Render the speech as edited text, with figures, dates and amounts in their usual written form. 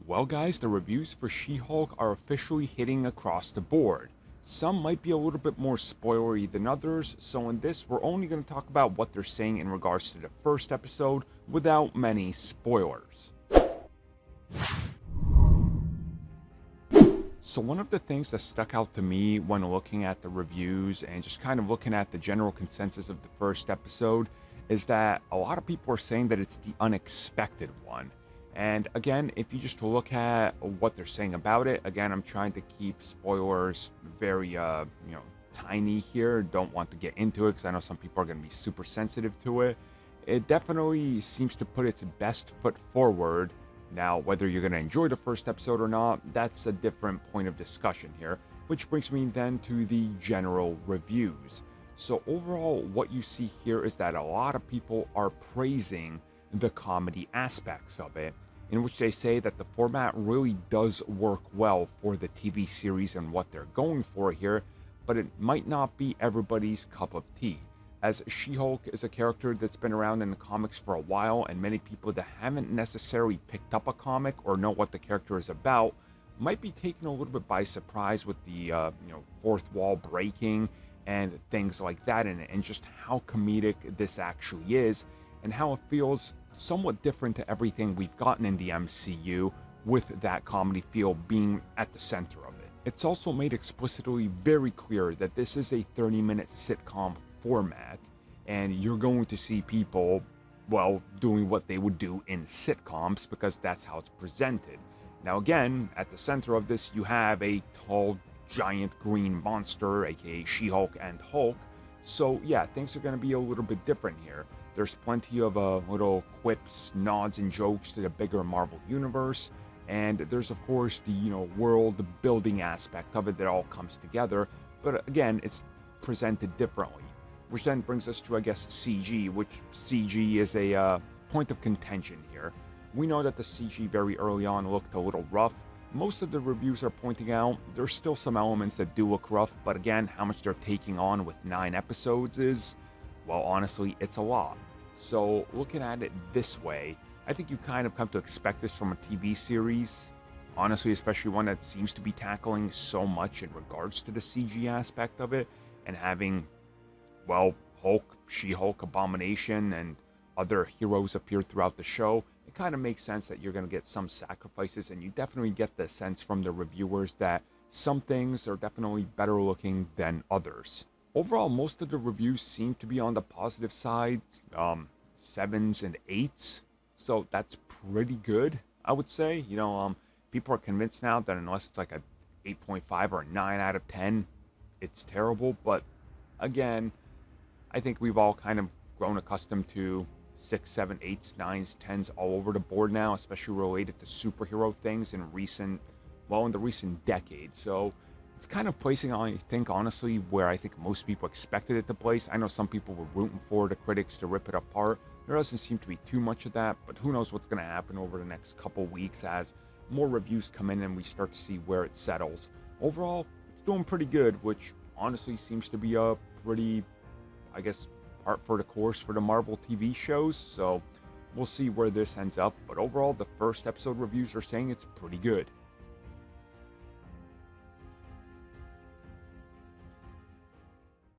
Well guys, the reviews for She-Hulk are officially hitting across the board. Some might be a little bit more spoilery than others, so in this we're only going to talk about what they're saying in regards to the first episode without many spoilers. So one of the things that stuck out to me when looking at the reviews and just kind of looking at the general consensus of the first episode is that a lot of people are saying that it's the unexpected one. And again, if you just look at what they're saying about it, again, I'm trying to keep spoilers very, tiny here. Don't want to get into it because I know some people are going to be super sensitive to it. It definitely seems to put its best foot forward. Now, whether you're going to enjoy the first episode or not, that's a different point of discussion here, which brings me then to the general reviews. So overall, what you see here is that a lot of people are praising the comedy aspects of it, in which they say that the format really does work well for the TV series and what they're going for here, but it might not be everybody's cup of tea, as She-Hulk is a character that's been around in the comics for a while, and many people that haven't necessarily picked up a comic or know what the character is about might be taken a little bit by surprise with the fourth wall breaking and things like that in it, and just how comedic this actually is and how it feels somewhat different to everything we've gotten in the MCU, with that comedy feel being at the center of it. It's also made explicitly very clear that this is a 30-minute sitcom format, and you're going to see people, doing what they would do in sitcoms because that's how it's presented. Now again, at the center of this, you have a tall, giant green monster, aka She-Hulk and Hulk, so yeah, things are going to be a little bit different here. There's plenty of little quips, nods, and jokes to the bigger Marvel universe, and there's of course the world building aspect of it that all comes together. But again, it's presented differently, which then brings us to, I guess, CG, which CG is a point of contention here. We know that the CG very early on looked a little rough. Most of the reviews are pointing out there's still some elements that do look rough, but again, how much they're taking on with 9 episodes is, well, honestly, it's a lot. So looking at it this way, I think you kind of come to expect this from a TV series. Honestly, especially one that seems to be tackling so much in regards to the CG aspect of it, and having, Hulk, She-Hulk, Abomination, and other heroes appear throughout the show. It kind of makes sense that you're going to get some sacrifices, and you definitely get the sense from the reviewers that some things are definitely better looking than others. Overall, most of the reviews seem to be on the positive side, 7s and 8s, so that's pretty good, I would say. People are convinced now that unless it's like a 8.5 or a 9 out of 10, it's terrible. But again, I think we've all kind of grown accustomed to 6, 7, 8s, 9s, 10s all over the board now, especially related to superhero things in the recent decade. So it's kind of placing, I think, honestly, where I think most people expected it to place. I know some people were rooting for the critics to rip it apart. There doesn't seem to be too much of that, but who knows what's going to happen over the next couple weeks as more reviews come in and we start to see where it settles. Overall, it's doing pretty good, which honestly seems to be a pretty, I guess, part for the course for the Marvel TV shows, so we'll see where this ends up. But overall, the first episode reviews are saying it's pretty good.